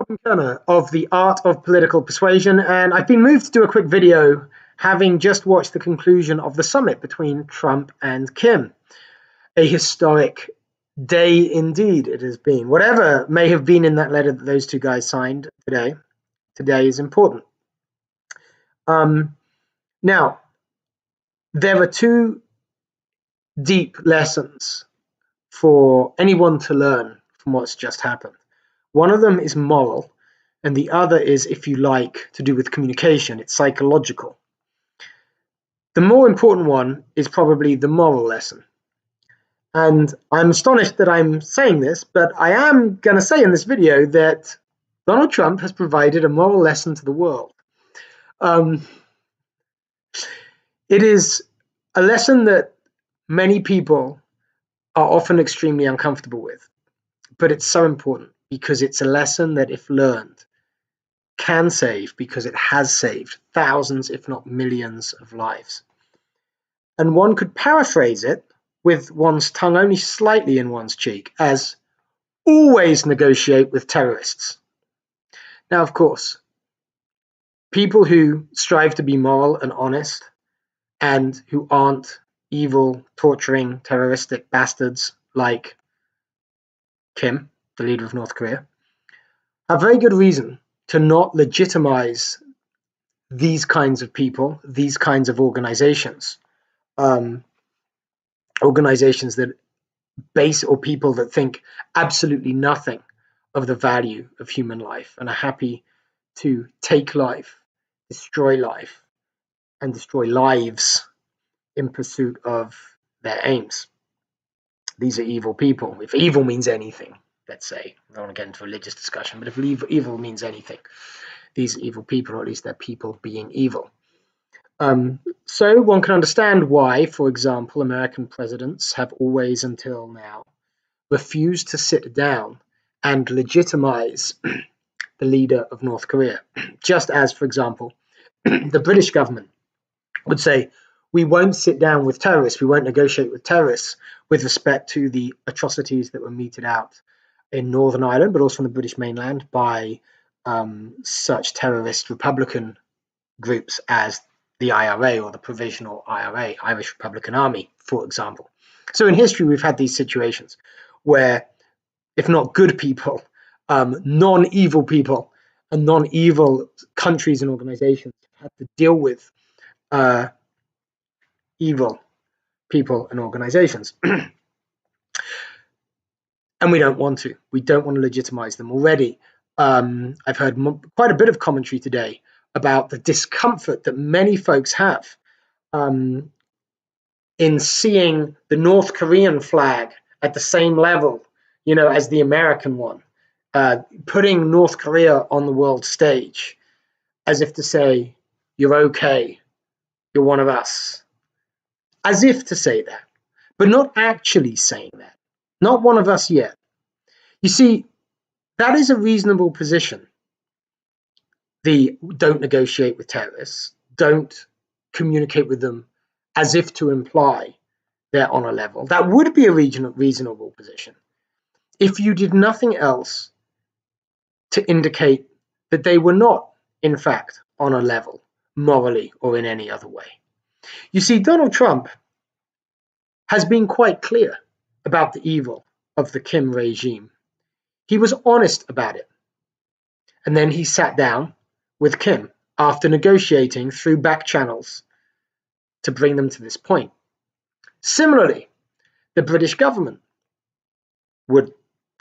I'm Koerner of the Art of Political Persuasion, and I've been moved to do a quick video having just watched the conclusion of the summit between Trump and Kim. A historic day indeed it has been. Whatever may have been in that letter that those two guys signed today is important. Now, there are two deep lessons for anyone to learn from what's just happened. One of them is moral, and the other is, if you like, to do with communication. It's psychological. The more important one is probably the moral lesson. And I'm astonished that I'm saying this, but I am going to say in this video that Donald Trump has provided a moral lesson to the world. It is a lesson that many people are often extremely uncomfortable with, but it's so important because it's a lesson that, if learned, can save, because it has saved thousands, if not millions, of lives. And one could paraphrase it with one's tongue only slightly in one's cheek as always negotiate with terrorists. Now, of course, people who strive to be moral and honest and who aren't evil, torturing, terroristic bastards like Kim, the leader of North Korea, have very good reason to not legitimize these kinds of people, these kinds of organizations, organizations that base, or people that think absolutely nothing of the value of human life and are happy to take life, destroy life, and destroy lives in pursuit of their aims. These are evil people. If evil means anything, let's say, I don't want to get into a religious discussion, but if evil means anything, these are evil people, or at least they're people being evil. So one can understand why, for example, American presidents have always until now refused to sit down and legitimize the leader of North Korea. Just as, for example, the British government would say, we won't sit down with terrorists, we won't negotiate with terrorists with respect to the atrocities that were meted out in Northern Ireland, but also on the British mainland by such terrorist Republican groups as the IRA, or the Provisional IRA, Irish Republican Army, for example. So in history, we've had these situations where, if not good people, non-evil people and non-evil countries and organizations have to deal with evil people and organizations. And we don't want to. We don't want to legitimize them already. I've heard quite a bit of commentary today about the discomfort that many folks have in seeing the North Korean flag at the same level, as the American one, putting North Korea on the world stage, as if to say, you're okay, you're one of us. As if to say that, but not actually saying that. Not one of us yet. You see, that is a reasonable position. The don't negotiate with terrorists, don't communicate with them as if to imply they're on a level. That would be a reasonable position if you did nothing else to indicate that they were not, in fact, on a level, morally or in any other way. You see, Donald Trump has been quite clear about the evil of the Kim regime. He was honest about it. And then he sat down with Kim after negotiating through back channels to bring them to this point. Similarly, the British government would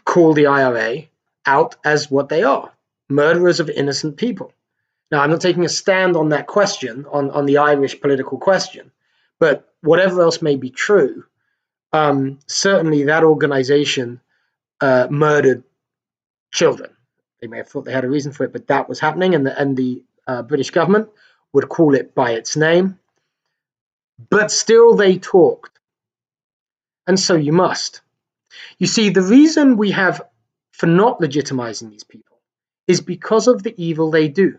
call the IRA out as what they are, murderers of innocent people. Now, I'm not taking a stand on that question, on the Irish political question, but whatever else may be true, certainly that organization murdered children. They may have thought they had a reason for it, but that was happening, and the British government would call it by its name. But still they talked. And so you must. You see, the reason we have for not legitimizing these people is because of the evil they do.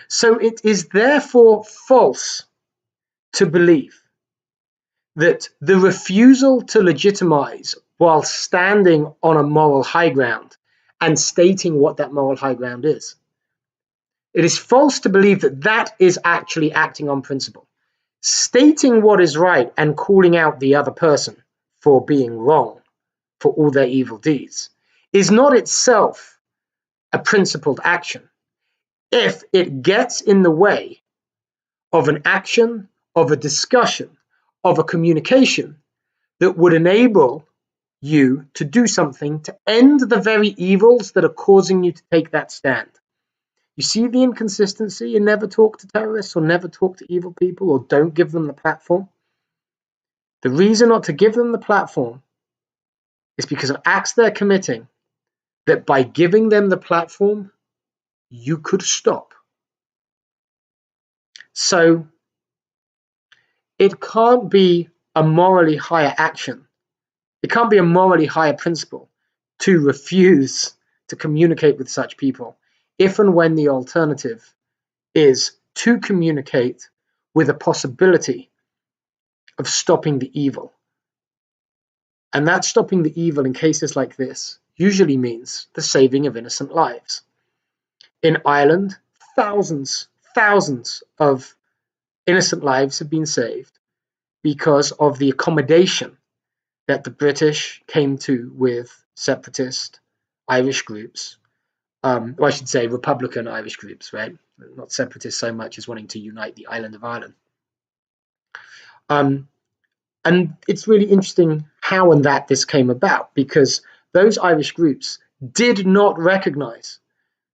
So it is therefore false to believe that the refusal to legitimize while standing on a moral high ground and stating what that moral high ground is. It is false to believe that that is actually acting on principle. Stating what is right and calling out the other person for being wrong, for all their evil deeds, is not itself a principled action if it gets in the way of an action, of a discussion, of a communication that would enable you to do something to end the very evils that are causing you to take that stand. You see the inconsistency in never talk to terrorists or never talk to evil people or don't give them the platform? The reason not to give them the platform is because of acts they're committing that by giving them the platform, you could stop. So it can't be a morally higher action. It can't be a morally higher principle to refuse to communicate with such people if and when the alternative is to communicate with a possibility of stopping the evil. And that stopping the evil in cases like this usually means the saving of innocent lives. In Ireland, thousands of innocent lives have been saved because of the accommodation that the British came to with separatist Irish groups, or I should say Republican Irish groups, right? Not separatist so much as wanting to unite the island of Ireland. And it's really interesting how and that this came about, because those Irish groups did not recognize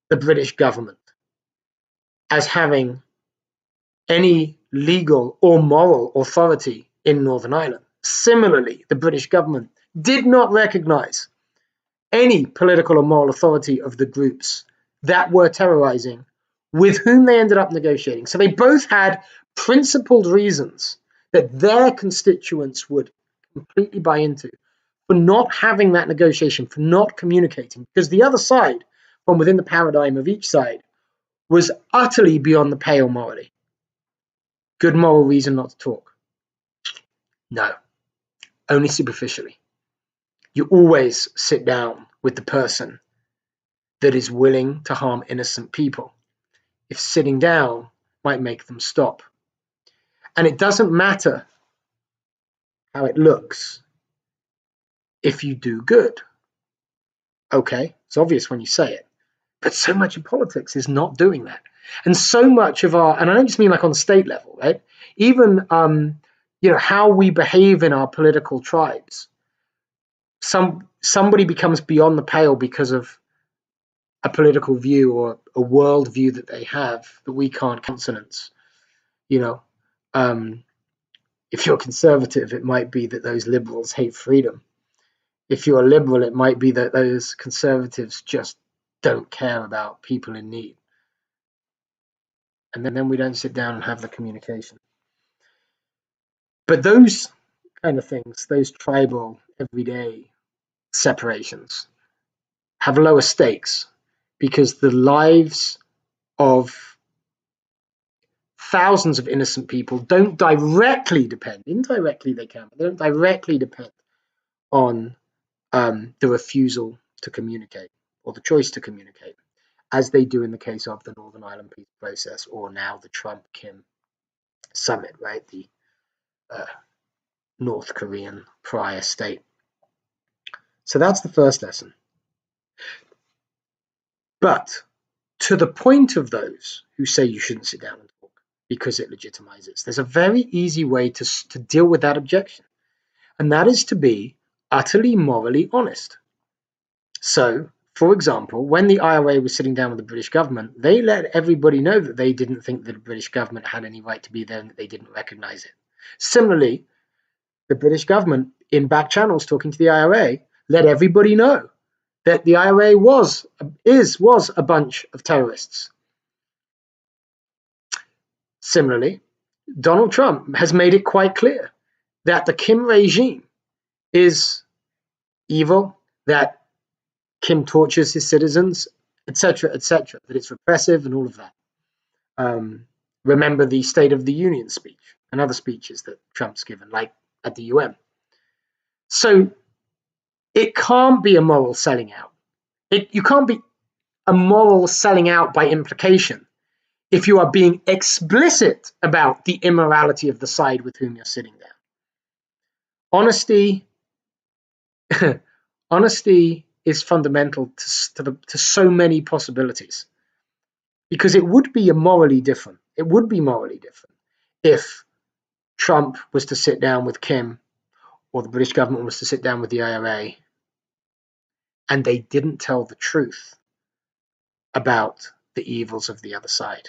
the British government as having any legal or moral authority in Northern Ireland. Similarly, the British government did not recognize any political or moral authority of the groups that were terrorizing with whom they ended up negotiating. So they both had principled reasons that their constituents would completely buy into for not having that negotiation, for not communicating, because the other side, from within the paradigm of each side, was utterly beyond the pale morally. Good moral reason not to talk? No, only superficially. You always sit down with the person that is willing to harm innocent people, if sitting down might make them stop. And it doesn't matter how it looks if you do good. Okay, it's obvious when you say it, but so much of politics is not doing that. And so much of our, and I don't just mean like on the state level, right? Even, how we behave in our political tribes. Somebody becomes beyond the pale because of a political view or a world view that they have that we can't countenance. If you're conservative, it might be that those liberals hate freedom. If you're a liberal, it might be that those conservatives just don't care about people in need. And then we don't sit down and have the communication. But those kind of things, those tribal, everyday separations, have lower stakes because the lives of thousands of innocent people don't directly depend, indirectly they can, but they don't directly depend on the refusal to communicate or the choice to communicate, as they do in the case of the Northern Ireland peace process or now the Trump-Kim summit, right? The North Korean prior state. So that's the first lesson. But to the point of those who say you shouldn't sit down and talk because it legitimizes, there's a very easy way to deal with that objection, and that is to be utterly morally honest. So, for example, when the IRA was sitting down with the British government, they let everybody know that they didn't think that the British government had any right to be there and that they didn't recognize it. Similarly, the British government, in back channels talking to the IRA, let everybody know that the IRA was a bunch of terrorists. Similarly, Donald Trump has made it quite clear that the Kim regime is evil, that Kim tortures his citizens, etc., that it's repressive and all of that. Remember the State of the Union speech and other speeches that Trump's given, like at the UN. So it can't be a moral selling out You can't be a moral selling out by implication if you are being explicit about the immorality of the side with whom you're sitting down. Honesty honesty is fundamental to so many possibilities, because it would be morally different. It would be morally different if Trump was to sit down with Kim, or the British government was to sit down with the IRA, and they didn't tell the truth about the evils of the other side.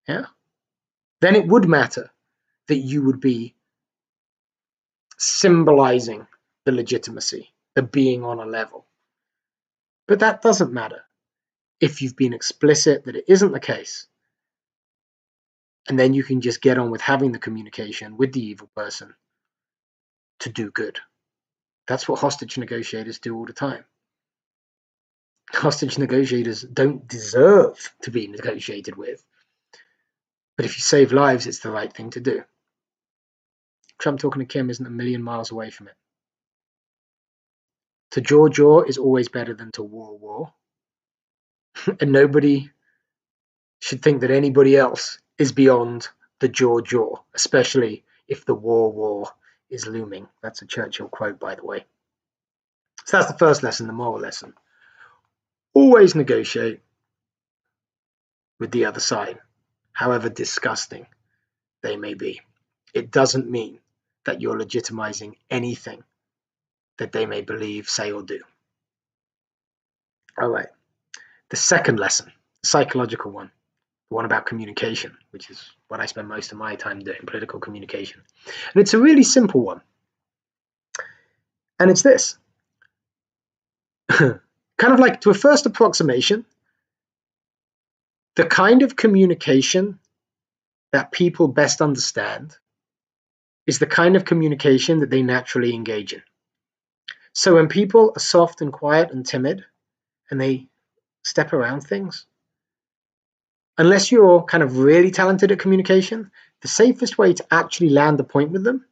Yeah? Then it would matter that you would be symbolizing the legitimacy, the being on a level. But that doesn't matter if you've been explicit that it isn't the case. And then you can just get on with having the communication with the evil person to do good. That's what hostage negotiators do all the time. Hostage negotiators don't deserve to be negotiated with. But if you save lives, it's the right thing to do. Trump talking to Kim isn't a million miles away from it. To jaw is always better than to war. And nobody should think that anybody else is beyond the jaw, especially if the war is looming. That's a Churchill quote, by the way. So that's the first lesson, the moral lesson. Always negotiate with the other side, however disgusting they may be. It doesn't mean that you're legitimizing anything that they may believe, say, or do. All right. The second lesson, the psychological one, the one about communication, which is what I spend most of my time doing, political communication. And it's a really simple one. And it's this. Kind of like, to a first approximation, the kind of communication that people best understand is the kind of communication that they naturally engage in. So when people are soft and quiet and timid and they step around things, unless you're kind of really talented at communication, the safest way to actually land the point with them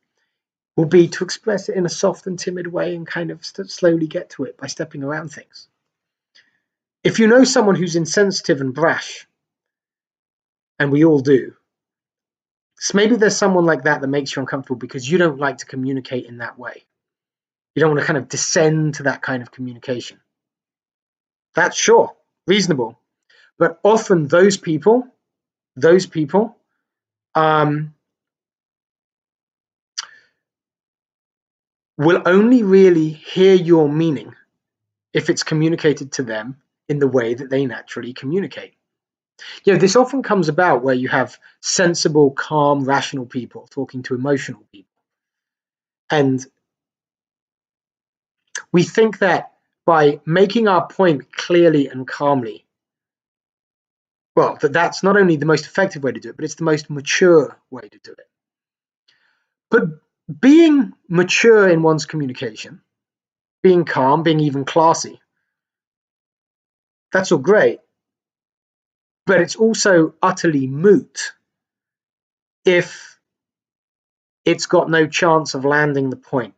will be to express it in a soft and timid way and kind of slowly get to it by stepping around things. If you know someone who's insensitive and brash, and we all do, so maybe there's someone like that makes you uncomfortable because you don't like to communicate in that way. You don't want to kind of descend to that kind of communication. That's sure, reasonable. But often those people will only really hear your meaning if it's communicated to them in the way that they naturally communicate. This often comes about where you have sensible, calm, rational people talking to emotional people. And we think that by making our point clearly and calmly, well, that's not only the most effective way to do it, but it's the most mature way to do it. But being mature in one's communication, being calm, being even classy, that's all great. But it's also utterly moot if it's got no chance of landing the point.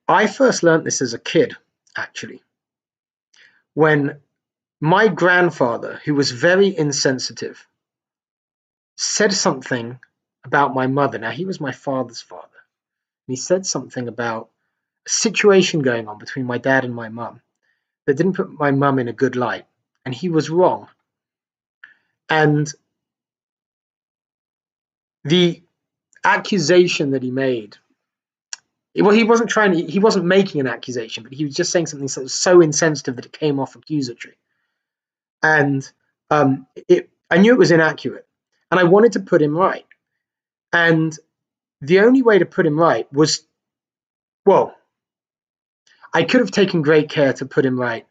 I first learned this as a kid, actually, when my grandfather, who was very insensitive, said something about my mother. Now, he was my father's father. And he said something about a situation going on between my dad and my mum that didn't put my mum in a good light. And he was wrong. And the accusation that he made, well, he wasn't making an accusation, but he was just saying something that was so insensitive that it came off accusatory. And I knew it was inaccurate, and I wanted to put him right. And the only way to put him right was, well, I could have taken great care to put him right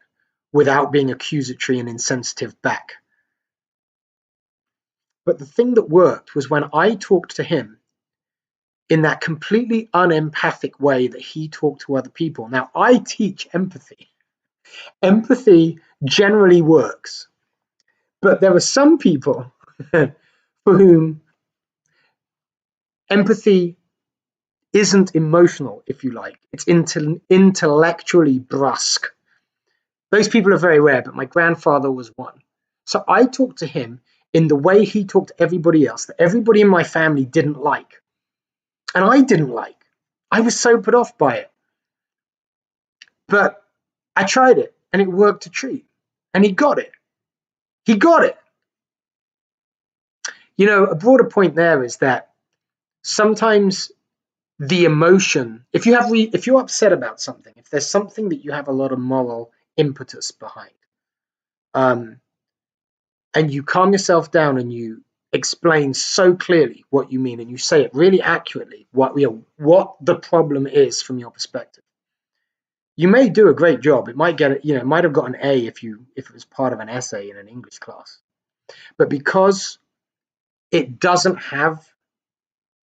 without being accusatory and insensitive back. But the thing that worked was when I talked to him in that completely unempathic way that he talked to other people. Now, I teach empathy. Empathy generally works. But there are some people for whom empathy isn't emotional, if you like. It's intellectually brusque. Those people are very rare, but my grandfather was one. So I talked to him in the way he talked to everybody else, that everybody in my family didn't like. And I didn't like. I was so put off by it. But I tried it, and it worked a treat. And he got it. He got it. You know, a broader point there is that sometimes the emotion, if you're upset about something, if there's something that you have a lot of moral impetus behind, and you calm yourself down and you explain so clearly what you mean and you say it really accurately, what the problem is from your perspective, you may do a great job. It might it might have got an A if it was part of an essay in an English class. But because it doesn't have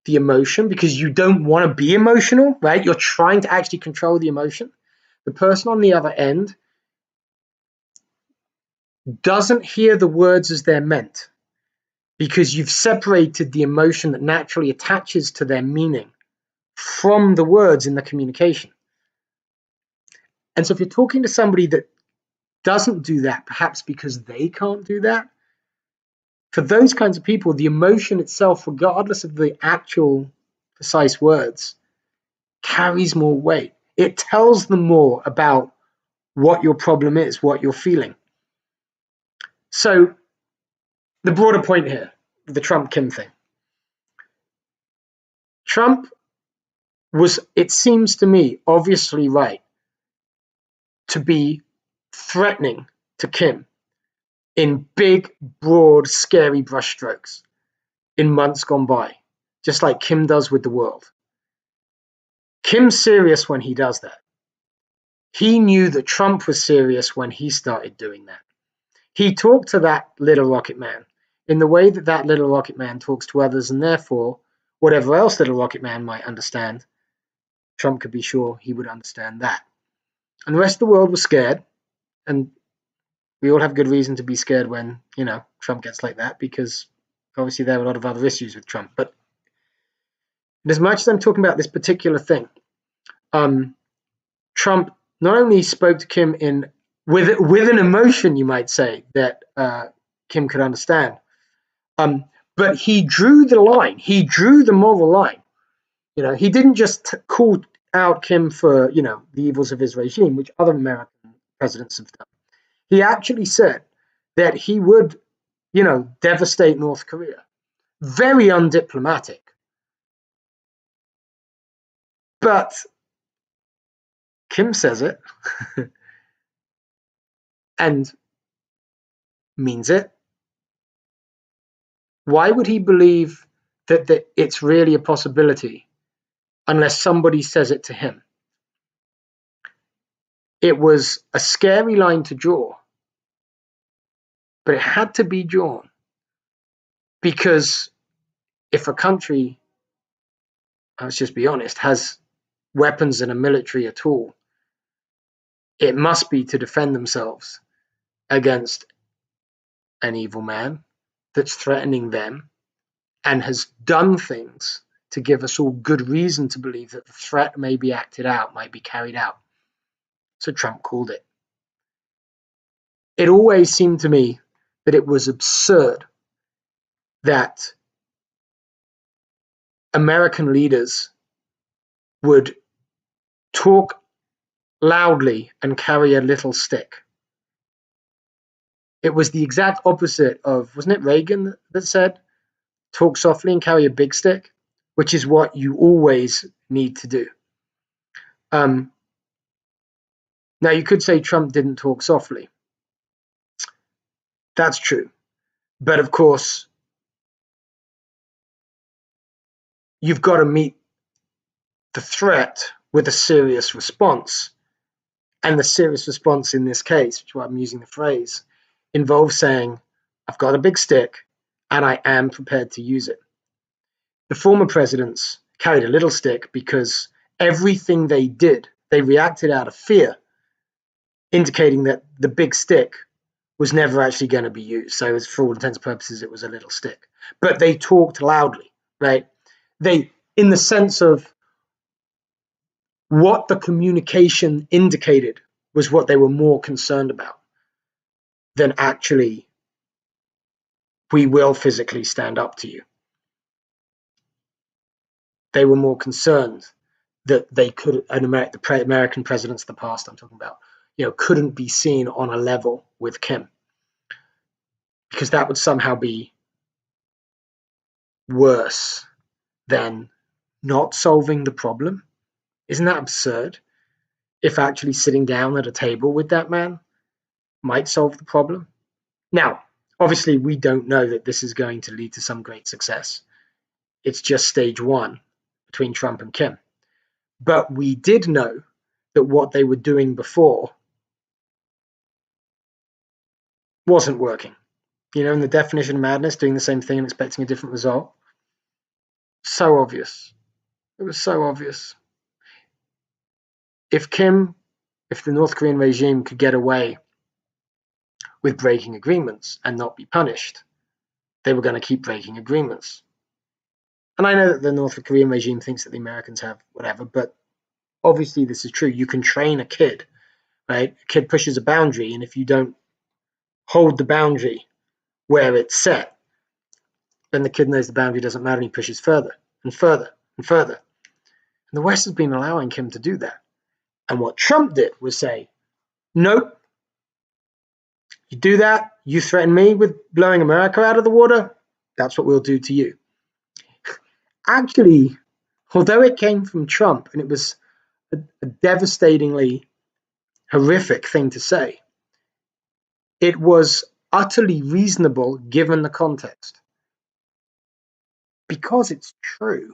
the emotion, because you don't want to be emotional, right? You're trying to actually control the emotion. The person on the other end doesn't hear the words as they're meant, because you've separated the emotion that naturally attaches to their meaning from the words in the communication. And so if you're talking to somebody that doesn't do that, perhaps because they can't do that, for those kinds of people, the emotion itself, regardless of the actual precise words, carries more weight. It tells them more about what your problem is, what you're feeling. So the broader point here, the Trump-Kim thing. Trump was, it seems to me, obviously right to be threatening to Kim in big, broad, scary brushstrokes in months gone by, just like Kim does with the world. Kim's serious when he does that. He knew that Trump was serious when he started doing that. He talked to that little rocket man in the way that that little rocket man talks to others, and therefore, whatever else little rocket man might understand, Trump could be sure he would understand that. And the rest of the world was scared, and we all have good reason to be scared when, Trump gets like that, because obviously there are a lot of other issues with Trump. But as much as I'm talking about this particular thing, Trump not only spoke to Kim with an emotion, you might say, that Kim could understand, but he drew the line. He drew the moral line. He didn't just call out Kim for, the evils of his regime, which other American presidents have done. He actually said that he would, devastate North Korea. Very undiplomatic. But Kim says it and means it. Why would he believe that it's really a possibility unless somebody says it to him? It was a scary line to draw, but it had to be drawn, because if a country, let's just be honest, has weapons and a military at all, it must be to defend themselves against an evil man that's threatening them and has done things to give us all good reason to believe that the threat may be acted out, might be carried out. So Trump called it. It always seemed to me that it was absurd that American leaders would talk loudly and carry a little stick. It was the exact opposite of, wasn't it Reagan that said, talk softly and carry a big stick, which is what you always need to do. Now, you could say Trump didn't talk softly. That's true. But of course, you've got to meet the threat with a serious response. And the serious response in this case, which is why I'm using the phrase, involves saying, I've got a big stick and I am prepared to use it. The former presidents carried a little stick because everything they did, they reacted out of fear, indicating that the big stick was never actually going to be used. So for all intents and purposes, it was a little stick. But they talked loudly, right? They, in the sense of what the communication indicated was what they were more concerned about than actually, we will physically stand up to you. They were more concerned that they could, the American presidents of the past I'm talking about, couldn't be seen on a level with Kim, because that would somehow be worse than not solving the problem. Isn't that absurd? If actually sitting down at a table with that man might solve the problem. Now, obviously, we don't know that this is going to lead to some great success. It's just stage one between Trump and Kim. But we did know that what they were doing before wasn't working. In the definition of madness, doing the same thing and expecting a different result. So obvious. It was so obvious. If the North Korean regime could get away with breaking agreements and not be punished, they were going to keep breaking agreements. And I know that the North Korean regime thinks that the Americans have whatever, but obviously this is true. You can train a kid, right? A kid pushes a boundary, and if you don't hold the boundary where it's set, then the kid knows the boundary doesn't matter, and he pushes further and further and further. And the West has been allowing Kim to do that. And what Trump did was say, nope, you do that, you threaten me with blowing America out of the water, that's what we'll do to you. Actually, although it came from Trump and it was a devastatingly horrific thing to say, it was utterly reasonable given the context. Because it's true.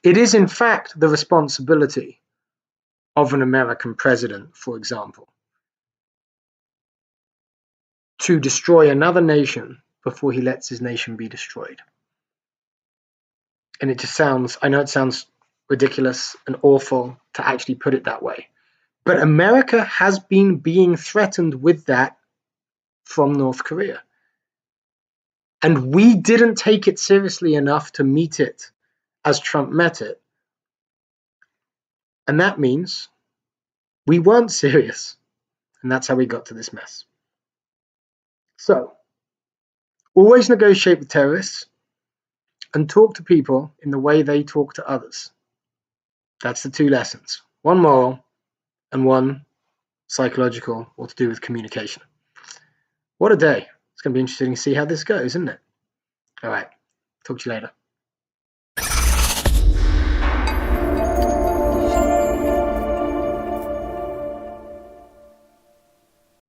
It is, in fact, the responsibility of an American president, for example, to destroy another nation before he lets his nation be destroyed. And I know it sounds ridiculous and awful to actually put it that way, but America has been being threatened with that from North Korea. And we didn't take it seriously enough to meet it as Trump met it. And that means we weren't serious. And that's how we got to this mess. So, always negotiate with terrorists and talk to people in the way they talk to others. That's the two lessons. One moral and one psychological, or to do with communication. What a day. It's going to be interesting to see how this goes, isn't it? All right. Talk to you later.